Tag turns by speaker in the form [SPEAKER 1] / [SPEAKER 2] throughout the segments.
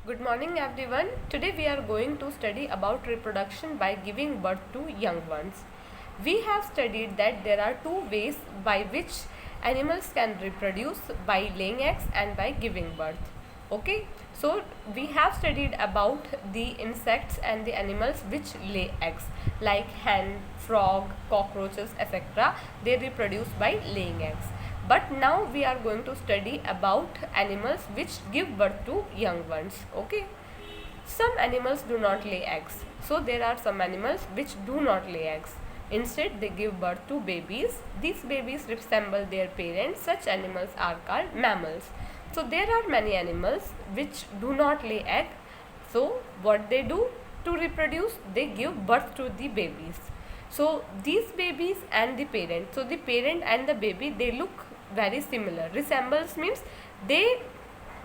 [SPEAKER 1] Good morning everyone. Today we are going to study about reproduction by giving birth to young ones. We have studied that there are two ways by which animals can reproduce, by laying eggs and by giving birth. Okay, so we have studied about the insects and the animals which lay eggs like hen, frog, cockroaches, etc. They reproduce by laying eggs. But now we are going to study about animals which give birth to young ones. Okay, some animals do not lay eggs, so there are some animals which do not lay eggs. Instead they give birth to babies. These babies resemble their parents. Such animals are called mammals. So there are many animals which do not lay egg. So what they do to reproduce, they give birth to the babies. So these babies and the parent, so the parent and the baby, they look very similar. Resembles means they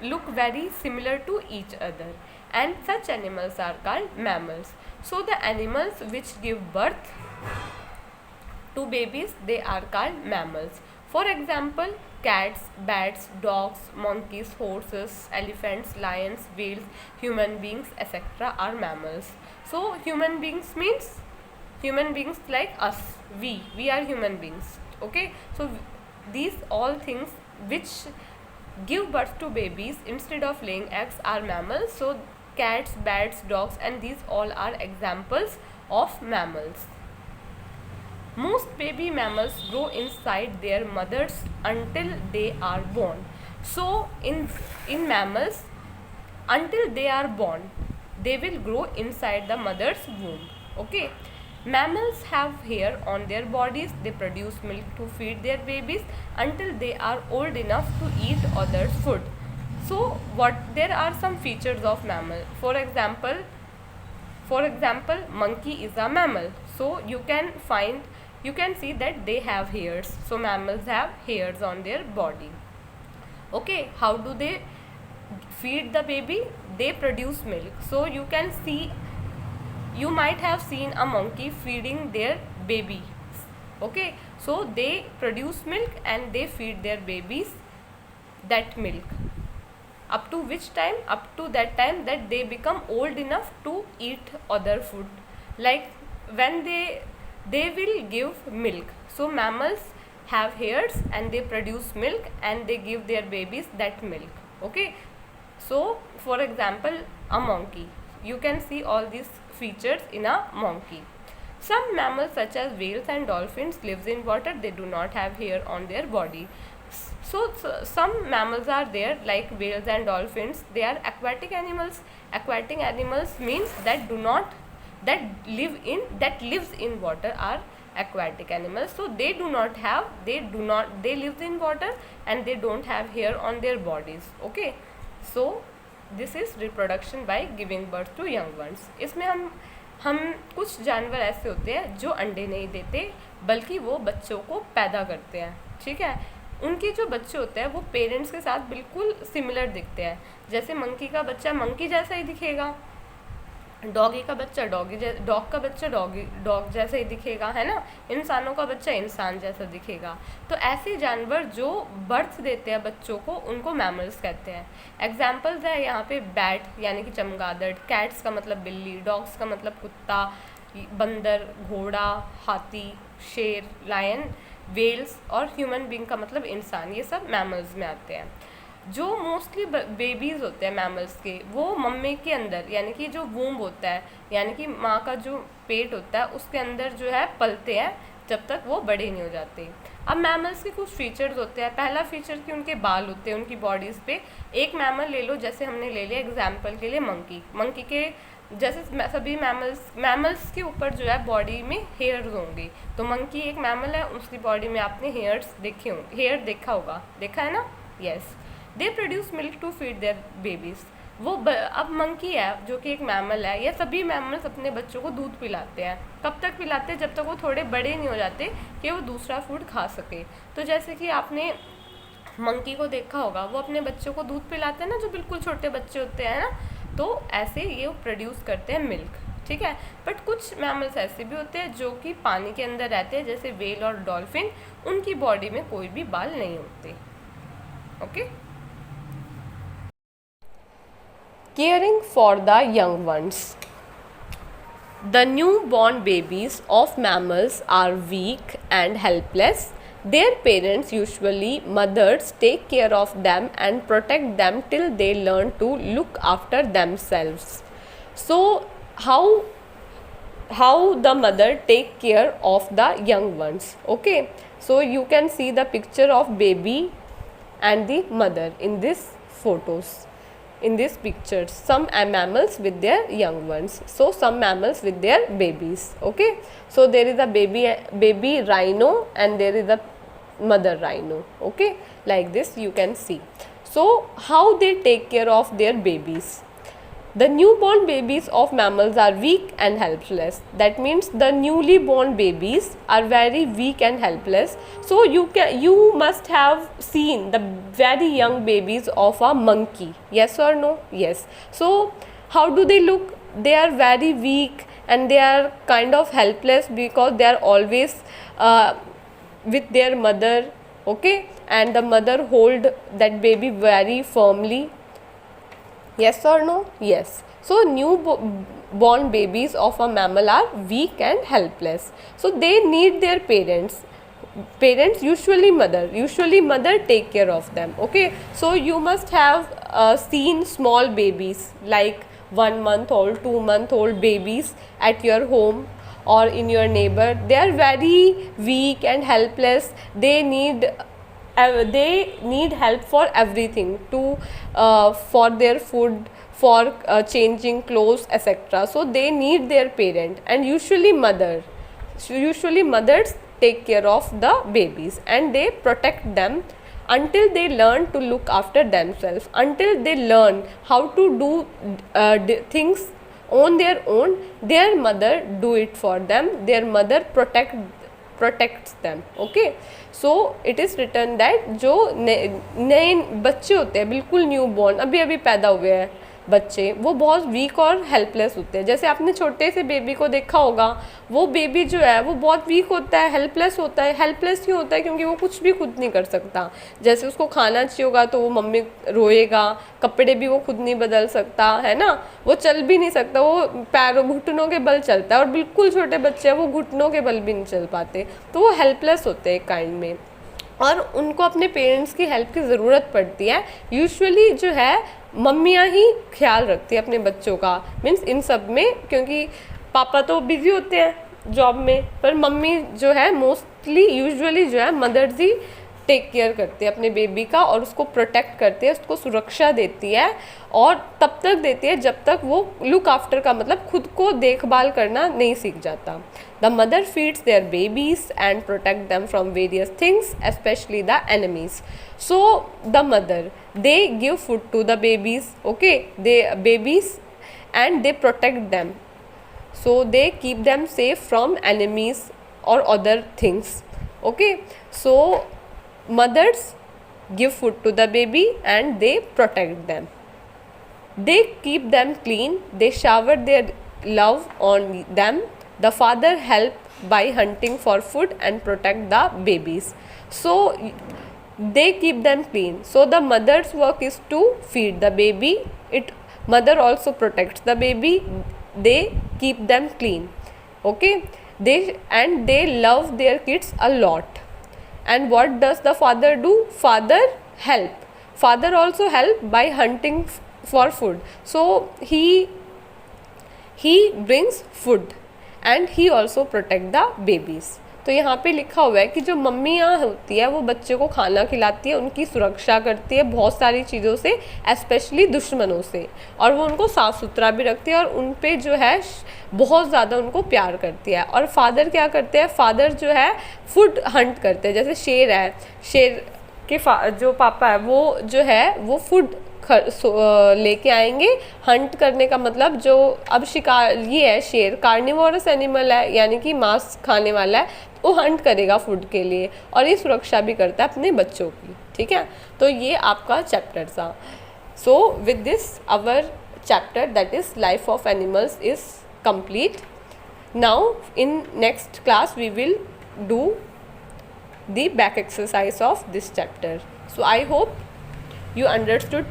[SPEAKER 1] look very similar to each other, and such animals are called mammals. So the animals which give birth to babies, they are called mammals. For example, cats, bats, dogs, monkeys, horses, elephants, lions, whales, human beings, etc. are mammals. So human beings means human beings like us. We are human beings. Okay, so these all things which give birth to babies instead of laying eggs are mammals. So cats, bats, dogs, and these all are examples of mammals. Most baby mammals grow inside their mothers until they are born. So in mammals, until they are born, they will grow inside the mother's womb. Okay, mammals have hair on their bodies. They produce milk to feed their babies until they are old enough to eat others' food. So there are some features of mammal. For example, monkey is a mammal. So you can see that they have hairs. So mammals have hairs on their body. Okay, how do they feed the baby? They produce milk. So you might have seen a monkey feeding their baby. Okay, so they produce milk and they feed their babies that milk. Up to which time? Up to that time that they become old enough to eat other food. Like when they will give milk. So mammals have hairs and they produce milk and they give their babies that milk. Okay, so for example, a monkey, you can see all these features in a monkey. Some mammals such as whales and dolphins lives in water. They do not have hair on their body. So some mammals are there like whales and dolphins. They are aquatic animals. Aquatic animals means that lives in water are aquatic animals. So they live in water and they don't have hair on their bodies. Okay, so this is reproduction by giving birth to young ones. इसमें हम कुछ जानवर ऐसे होते हैं जो अंडे नहीं देते बल्कि वो बच्चों को पैदा करते हैं. ठीक है, उनके जो बच्चे होते हैं वो पेरेंट्स के साथ बिल्कुल सिमिलर दिखते हैं. जैसे मंकी का बच्चा मंकी जैसा ही दिखेगा, डॉग का बच्चा डॉग जैसा ही दिखेगा, है ना. इंसानों का बच्चा इंसान जैसा दिखेगा. तो ऐसे जानवर जो बर्थ देते हैं बच्चों को उनको मैमल्स कहते हैं. एग्जाम्पल्स है यहाँ पे बैट यानी कि चमगादड़, कैट्स का मतलब बिल्ली, डॉग्स का मतलब कुत्ता, बंदर, घोड़ा, हाथी, शेर, लायन, वेल्स और ह्यूमन बीइंग का मतलब इंसान. ये सब मैमल्स में आते हैं. जो मोस्टली बेबीज़ होते हैं मैमल्स के, वो मम्मी के अंदर यानी कि जो वूम्ब होता है यानी कि माँ का जो पेट होता है उसके अंदर जो है पलते हैं जब तक वो बड़े नहीं हो जाते. अब मैमल्स के कुछ फीचर्स होते हैं. पहला फीचर कि उनके बाल होते हैं उनकी बॉडीज़ पे. एक मैमल ले लो, जैसे हमने ले लिया एग्जाम्पल के लिए मंकी के जैसे सभी मैमल्स के ऊपर जो है बॉडी में हेयर्स होंगे. तो मंकी एक मैमल है, उसकी बॉडी में आपने हेयर देखा होगा, देखा है ना. Yes, they produce milk to feed their babies. अब मंकी है जो कि एक मैमल है, या सभी मैमल्स अपने बच्चों को दूध पिलाते हैं. कब तक पिलाते हैं? जब तक वो थोड़े बड़े नहीं हो जाते कि वो दूसरा फूड खा सके. तो जैसे कि आपने मंकी को देखा होगा, वो अपने बच्चों को दूध पिलाते हैं ना, जो बिल्कुल छोटे बच्चे होते हैं ना. तो ऐसे ये प्रोड्यूस करते हैं मिल्क. ठीक है, बट कुछ मैमल्स ऐसे भी होते हैं जो कि पानी के अंदर रहते हैं, जैसे व्हेल और डॉल्फिन. उनकी बॉडी में कोई भी बाल नहीं होते. Okay. Caring for the young ones. The newborn babies of mammals are weak and helpless. Their parents, usually mothers, take care of them and protect them till they learn to look after themselves. So, how the mother take care of the young ones? Okay, so you can see the picture of baby and the mother in these photos, in these pictures. Some mammals with their young ones, so some mammals with their babies. Okay, so there is a baby rhino and there is a mother rhino. Okay, like this you can see. So how they take care of their babies? The newborn babies of mammals are weak and helpless. That means the newly born babies are very weak and helpless. So you must have seen the very young babies of a monkey. Yes or no? Yes. So how do they look? They are very weak and they are kind of helpless because they are always with their mother. Okay, and the mother hold that baby very firmly. Yes or no? Yes. So newborn babies of a mammal are weak and helpless. So they need their parents. Parents, usually mother take care of them. Okay. So you must have seen small babies like 1 month old, 2 month old babies at your home or in your neighbor. They are very weak and helpless. They need help for everything, to for their food, for changing clothes, etc. So they need their parent, and usually mothers take care of the babies and they protect them until they learn to look after themselves, until they learn how to do things on their own. Their mother do it for them. Their mother protects them. Okay, so it is written that जो नए बच्चे होते हैं, बिल्कुल new born, अभी अभी पैदा हुए हैं बच्चे, वो बहुत वीक और हेल्पलेस होते हैं. जैसे आपने छोटे से बेबी को देखा होगा, वो बेबी जो है वो बहुत वीक होता है, हेल्पलेस होता है. हेल्पलेस क्यों होता है? क्योंकि वो कुछ भी खुद नहीं कर सकता. जैसे उसको खाना चाहिए होगा तो वो मम्मी रोएगा, कपड़े भी वो खुद नहीं बदल सकता है ना, वो चल भी नहीं सकता, वो पैरों घुटनों के बल चलता है. और बिल्कुल छोटे बच्चे हैं, वो घुटनों के बल भी नहीं चल पाते, तो वो हेल्पलेस होते हैं काइंड में, और उनको अपने पेरेंट्स की हेल्प की ज़रूरत पड़ती है. यूजुअली जो है मम्मियाँ ही ख्याल रखती है अपने बच्चों का, मीन्स इन सब में, क्योंकि पापा तो बिज़ी होते हैं जॉब में, पर मम्मी जो है मोस्टली यूजुअली जो है मदर्स ही टेक केयर करती है अपने बेबी का, और उसको प्रोटेक्ट करती है, उसको सुरक्षा देती है, और तब तक देती है जब तक वो लुक आफ्टर का मतलब खुद को देखभाल करना नहीं सीख जाता. The mother feeds there babies and protect them from various things, specially the enemies. So the mother, they give food to the babies, okay, they babies, and they protect them, so they keep them safe from enemies or other things. Okay, so mothers give food to the baby and they protect them, they keep them clean, they shower their love on them. The father help by hunting for food and protect the babies, so they keep them clean. So the mother's work is to feed the baby, mother also protects the baby, they keep them clean. Okay, they love their kids a lot. And what does the father do? Father also help by hunting for food, so he brings food and he also protect the babies. तो यहाँ पे लिखा हुआ है कि जो मम्मियाँ होती है वो बच्चे को खाना खिलाती है, उनकी सुरक्षा करती है बहुत सारी चीज़ों से, स्पेशली दुश्मनों से, और वो उनको साफ़ सुथरा भी रखती है, और उन पे जो है बहुत ज़्यादा उनको प्यार करती है. और फादर क्या करते हैं? फादर जो है फूड हंट करते हैं. जैसे शेर है, शेर के जो पापा है वो जो है वो फूड लेके आएंगे. हंट करने का मतलब जो अब शिकार, ये है शेर कार्निवोरस एनिमल है, यानी कि मांस खाने वाला है, वो हंट करेगा फूड के लिए, और ये सुरक्षा भी करता है अपने बच्चों की. ठीक है, तो ये आपका चैप्टर था. So with this our chapter that is life of animals is complete. Now in next class we will do the back exercise of this chapter. So I hope you understood